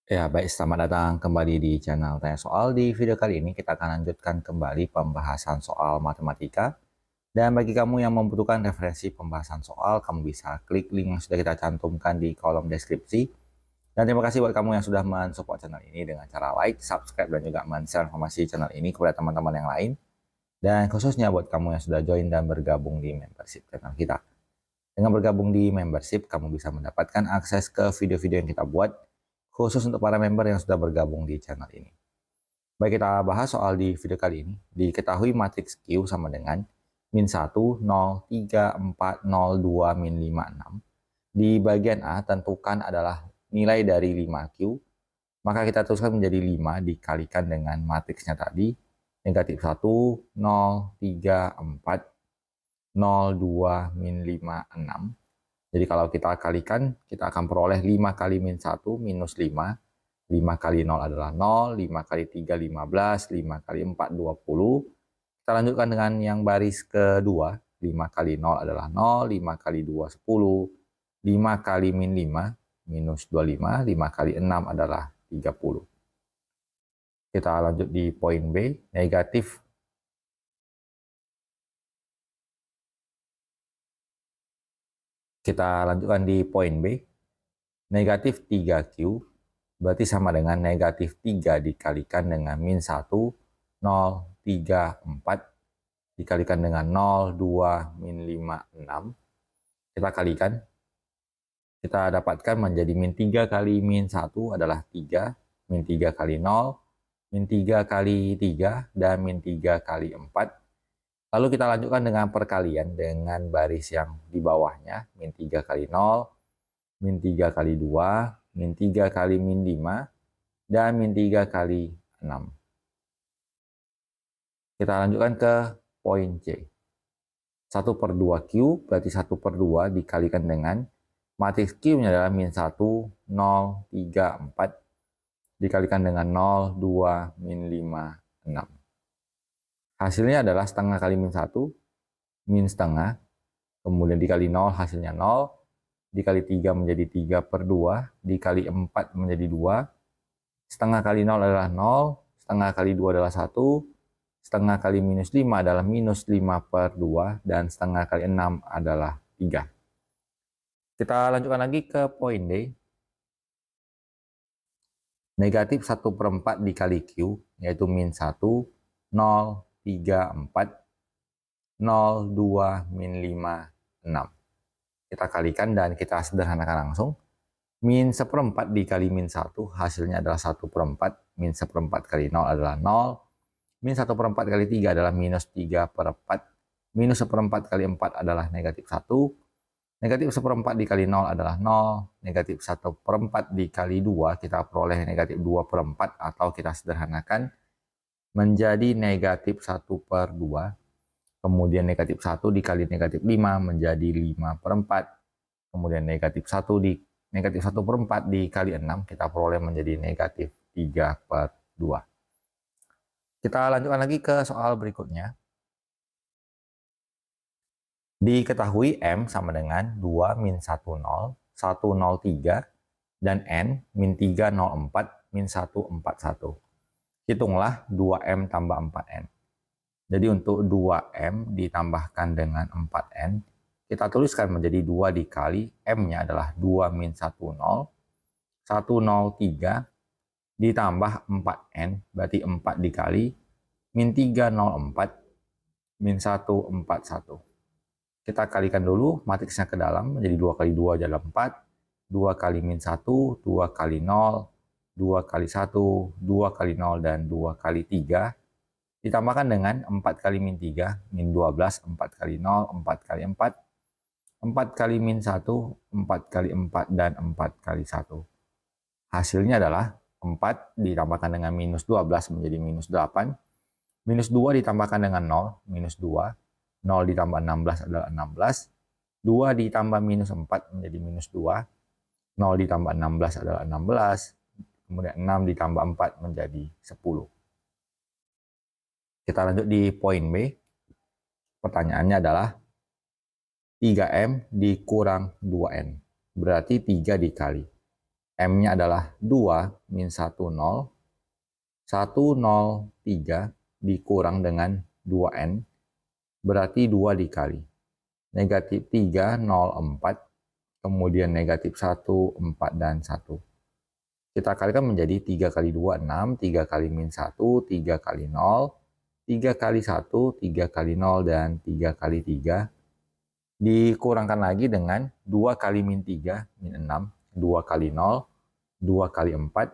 Ya, baik, selamat datang kembali di channel Tanya Soal. Di video kali ini kita akan lanjutkan kembali pembahasan soal matematika. Dan bagi kamu yang membutuhkan referensi pembahasan soal, kamu bisa klik link yang sudah kita cantumkan di kolom deskripsi. Dan terima kasih buat kamu yang sudah mensupport channel ini dengan cara like, subscribe, dan juga men-share informasi channel ini kepada teman-teman yang lain. Dan khususnya buat kamu yang sudah join dan bergabung di membership channel kita. Dengan bergabung di membership, kamu bisa mendapatkan akses ke video-video yang kita buat khusus untuk para member yang sudah bergabung di channel ini. Baik, kita bahas soal di video kali ini. Diketahui matriks Q sama dengan min 1, 0, 3, 4, 0, 2, min 5, 6. Di bagian A, tentukan adalah nilai dari 5Q. Maka kita teruskan menjadi 5 dikalikan dengan matriksnya tadi. Negatif 1, 0, 3, 4, 0, 2, min 5, 6. Jadi kalau kita kalikan, kita akan peroleh 5 kali min 1 minus 5. 5 kali 0 adalah 0, 5 kali 3 15, 5 kali 4 20. Kita lanjutkan dengan yang baris kedua. 5 kali 0 adalah 0, 5 kali 2 10, 5 kali min 5 minus 25, 5 kali 6 adalah 30. Kita lanjut di poin B, negatif. Kita lanjutkan di poin B, negatif 3Q berarti sama dengan negatif 3 dikalikan dengan min 1, 0, 3, 4 dikalikan dengan 0, 2, min 5, 6. Kita kalikan, kita dapatkan menjadi min 3 kali min 1 adalah 3, min 3 kali 0, min 3 kali 3, dan min 3 kali 4. Lalu kita lanjutkan dengan perkalian dengan baris yang di bawahnya, min 3 kali 0, min 3 kali 2, min 3 kali min 5, dan min 3 kali 6. Kita lanjutkan ke poin C. 1 per 2Q berarti 1 per 2 dikalikan dengan matriks Q-nya adalah min 1, 0, 3, 4 dikalikan dengan 0, 2, min 5, 6. Hasilnya adalah setengah kali min 1, min setengah, kemudian dikali 0 hasilnya 0, dikali 3 menjadi 3 per 2, dikali 4 menjadi 2, setengah kali 0 adalah 0, setengah kali 2 adalah 1, setengah kali minus 5 adalah minus 5 per 2, dan setengah kali 6 adalah 3. Kita lanjutkan lagi ke poin D. Negatif 1 per 4 dikali Q, yaitu min 1, 0, 3, 4, 0, 2, min 5, 6. Kita kalikan dan kita sederhanakan langsung. Min 1/4 dikali min 1 hasilnya adalah 1 per 4. Min 1/4 kali 0 adalah 0. Min 1/4 kali 3 adalah minus 3 per 4. Minus 1/4 kali 4 adalah negatif 1. Negatif 1/4 dikali 0 adalah 0. Negatif 1/4 dikali 2 kita peroleh negatif 2 per 4 atau kita sederhanakan menjadi negatif 1 per 2. Kemudian negatif 1 dikali negatif 5 menjadi 5 per 4. Kemudian negatif 1 per 4 dikali 6 kita peroleh menjadi negatif 3 per 2. Kita lanjutkan lagi ke soal berikutnya. Diketahui M sama dengan 2 min 1 0, 1 0 3, dan N min 3 0 4, min 1 4 1. Hitunglah 2M tambah 4N. Jadi untuk 2M ditambahkan dengan 4N, kita tuliskan menjadi 2 dikali M-nya adalah 2 min 1 0, 1 0 3, ditambah 4N, berarti 4 dikali min 3 0 4, min 1 4 1. Kita kalikan dulu matriksnya ke dalam menjadi 2 kali 2 adalah 4, 2 kali min 1, 2 kali 0, 2 kali 1, 2 kali 0, dan 2 kali 3. Ditambahkan dengan 4 kali min 3, min 12, 4 kali 0, 4 kali 4, 4 kali min 1, 4 kali 4, dan 4 kali 1. Hasilnya adalah 4 ditambahkan dengan minus 12 menjadi minus 8, minus 2 ditambahkan dengan 0, minus 2, 0 ditambah 16 adalah 16, 2 ditambah minus 4 menjadi minus 2, 0 ditambah 16 adalah 16, kemudian 6 ditambah 4 menjadi 10. Kita lanjut di poin B. Pertanyaannya adalah 3M dikurang 2N, berarti 3 dikali. M-nya adalah 2 min 1, 0. 1, 0, 3 dikurang dengan 2N, berarti 2 dikali. Negatif 3, 0, 4, kemudian negatif 1, 4, dan 1. Kita kalikan menjadi 3 kali 2, 6, 3 kali min 1, 3 kali 0, 3 kali 1, 3 kali 0, dan 3 kali 3. Dikurangkan lagi dengan 2 kali min 3, min 6, 2 kali 0, 2 kali 4,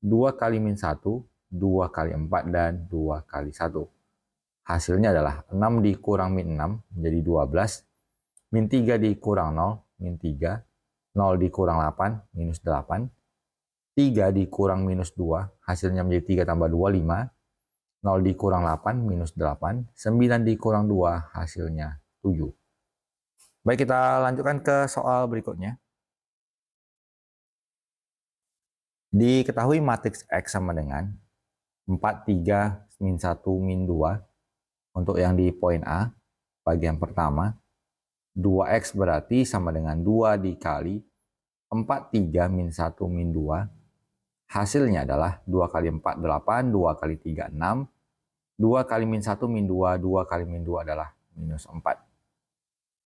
2 kali min 1, 2 kali 4, dan 2 kali 1. Hasilnya adalah 6 dikurang min 6 menjadi 12, min 3 dikurang 0, min 3, 0 dikurang 8, minus 8, 3 dikurang minus 2, hasilnya menjadi 3 tambah 2, 5, 0 dikurang 8, minus 8, 9 dikurang 2, hasilnya 7. Baik, kita lanjutkan ke soal berikutnya. Diketahui matriks X sama dengan 4, 3, min 1, min 2. Untuk yang di poin A, bagian pertama, 2X berarti sama dengan 2 dikali 4, 3, min 1, min 2. Hasilnya adalah 2 kali 4, 8, 2 kali 3, 6. 2 kali min 1, min 2, 2 kali min 2 adalah minus 4.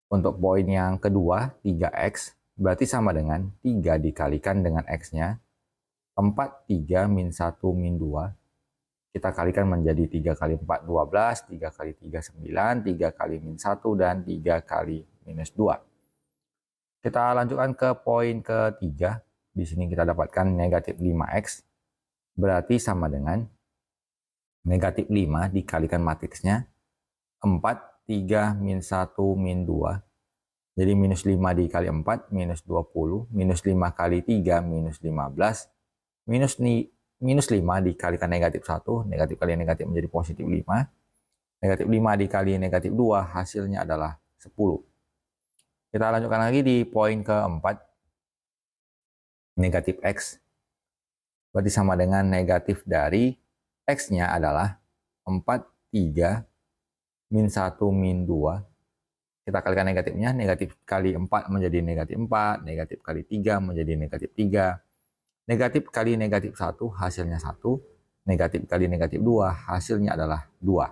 Untuk poin yang kedua, 3X, berarti sama dengan 3 dikalikan dengan X-nya. 4, 3, min 1, min 2. Kita kalikan menjadi 3 kali 4, 12, 3 kali 3, 9, 3 kali min 1, dan 3 kali minus 2. Kita lanjutkan ke poin ketiga. Di sini kita dapatkan negatif 5X, berarti sama dengan negatif 5 dikalikan matriksnya. 4, 3, min 1, min 2. Jadi minus 5 dikali 4, minus 20. Minus 5 kali 3, minus 15. Minus 5 dikalikan negatif 1, negatif kali negatif menjadi positif 5. Negatif 5 dikali negatif 2, hasilnya adalah 10. Kita lanjutkan lagi di poin keempat. Negatif X, berarti sama dengan negatif dari X-nya adalah 4, 3, min 1, min 2. Kita kalikan negatifnya, negatif kali 4 menjadi negatif 4, negatif kali 3 menjadi negatif 3. Negatif kali negatif 1, hasilnya 1. Negatif kali negatif 2, hasilnya adalah 2.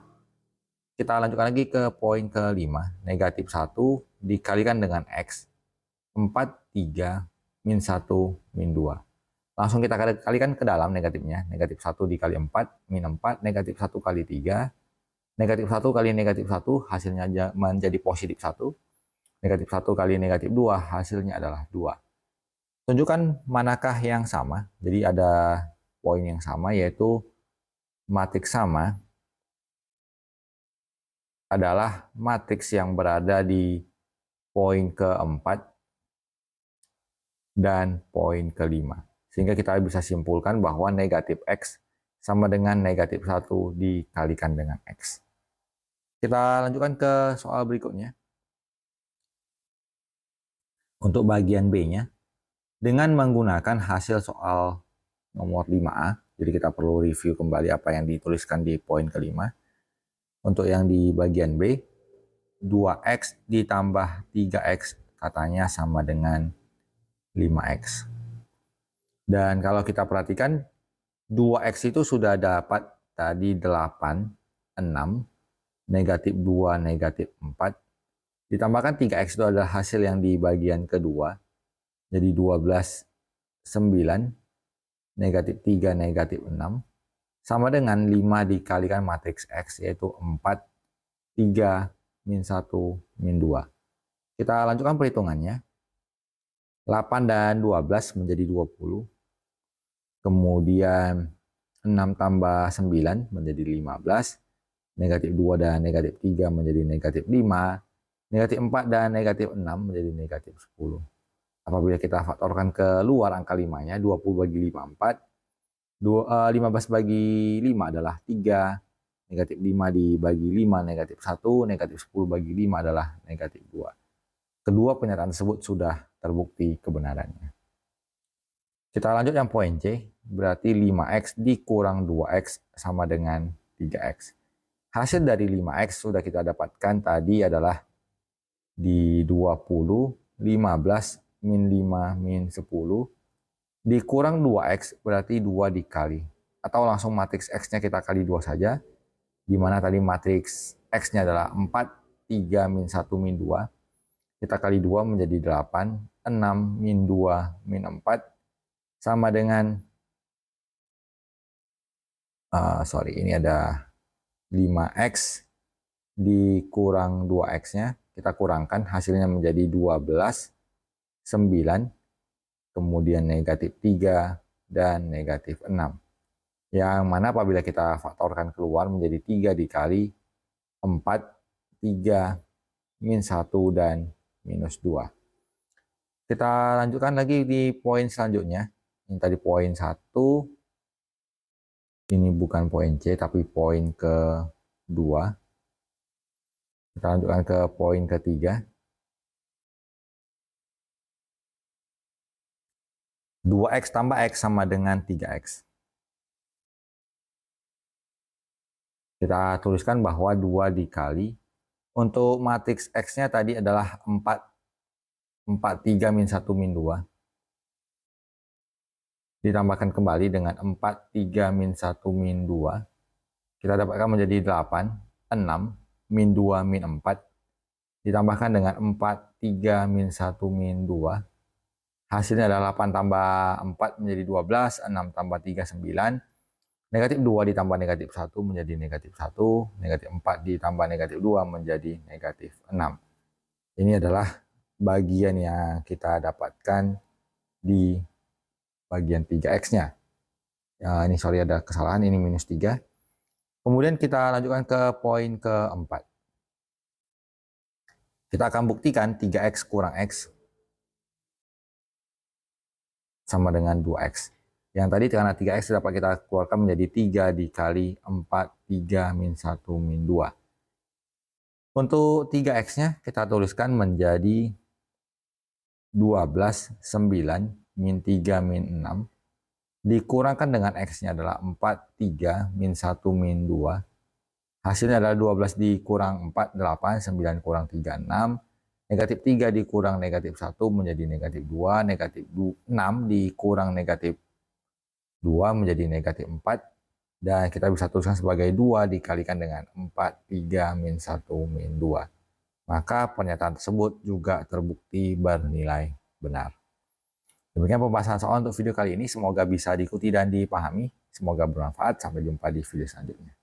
Kita lanjutkan lagi ke poin kelima. Negatif 1 dikalikan dengan X. 4, 3, min 1, min 2. Langsung kita kalikan ke dalam negatifnya. Negatif 1 dikali 4, min 4. Negatif 1 kali 3. Negatif 1 kali negatif 1, hasilnya menjadi positif 1. Negatif 1 kali negatif 2, hasilnya adalah 2. Tunjukkan manakah yang sama. Jadi ada poin yang sama, yaitu matriks sama adalah matriks yang berada di poin keempat dan poin kelima. Sehingga kita bisa simpulkan bahwa negatif X sama dengan negatif 1 dikalikan dengan X. Kita lanjutkan ke soal berikutnya. Untuk bagian B-nya, dengan menggunakan hasil soal nomor 5A, jadi kita perlu review kembali apa yang dituliskan di poin kelima. Untuk yang di bagian B, 2X ditambah 3X katanya sama dengan 5X. Dan kalau kita perhatikan, 2X itu sudah dapat tadi 8, 6, negatif 2, negatif 4. Ditambahkan 3X itu adalah hasil yang di bagian kedua. Jadi 12, 9, negatif 3, negatif 6. Sama dengan 5 dikalikan matriks X, yaitu 4, 3, min 1, min 2. Kita lanjutkan perhitungannya. 8 dan 12 menjadi 20. Kemudian 6 tambah 9 menjadi 15. Negatif 2 dan negatif 3 menjadi negatif 5. Negatif 4 dan negatif 6 menjadi negatif 10. Apabila kita faktorkan keluar angka 5-nya, 20 bagi 5, 4. 15 bagi 5 adalah 3. Negatif 5 dibagi 5, negatif 1. Negatif 10 bagi 5 adalah negatif 2. Kedua pernyataan tersebut sudah terbukti kebenarannya. Kita lanjut yang poin C. Berarti 5X dikurang 2X sama dengan 3X. Hasil dari 5X sudah kita dapatkan tadi adalah di 20, 15, min 5, min 10, dikurang 2X berarti 2 dikali. Atau langsung matriks X-nya kita kali 2 saja. Di mana tadi matriks X-nya adalah 4, 3, min 1, min 2. Kita kali 2 menjadi 8, 6, min 2, min 4. Sama dengan, ini ada 5X dikurang 2X-nya. Kita kurangkan, hasilnya menjadi 12, 9, kemudian negatif 3, dan negatif 6. Yang mana apabila kita faktorkan keluar menjadi 3 dikali 4, 3, min 1, dan minus 2. Kita lanjutkan lagi di poin selanjutnya. Ini tadi poin 1. Ini bukan poin C, tapi poin ke-2. Kita lanjutkan ke poin ke-3. 2X tambah X sama dengan 3X. Kita tuliskan bahwa 2 dikali. Untuk matriks X-nya tadi adalah 4, 4, 3, min 1, min 2. Ditambahkan kembali dengan 4, 3, min 1, min 2. Kita dapatkan menjadi 8, 6, min 2, min 4. Ditambahkan dengan 4, 3, min 1, min 2. Hasilnya adalah 8 tambah 4 menjadi 12, 6 tambah 3, 9. Negatif 2 ditambah negatif 1 menjadi negatif 1. Negatif 4 ditambah negatif 2 menjadi negatif 6. Ini adalah bagian yang kita dapatkan di bagian 3X-nya. Ya, ini sorry ada kesalahan, ini minus 3. Kemudian kita lanjutkan ke poin ke-4. Kita akan buktikan 3X kurang X sama dengan 2X. Yang tadi karena 3X dapat kita keluarkan menjadi 3 dikali 4, 3, min 1, min 2. Untuk 3X-nya kita tuliskan menjadi 12, 9, min 3, min 6. Dikurangkan dengan X-nya adalah 4, 3, min 1, min 2. Hasilnya adalah 12 dikurang 4, 8, 9 kurang 3, 6. Negatif 3 dikurang negatif 1 menjadi negatif 2. Negatif 6 dikurang negatif 2 menjadi negatif 4. Dan kita bisa tuliskan sebagai 2 dikalikan dengan 4, 3, min 1, min 2. Maka pernyataan tersebut juga terbukti bernilai benar. Demikian pembahasan soal untuk video kali ini. Semoga bisa diikuti dan dipahami. Semoga bermanfaat. Sampai jumpa di video selanjutnya.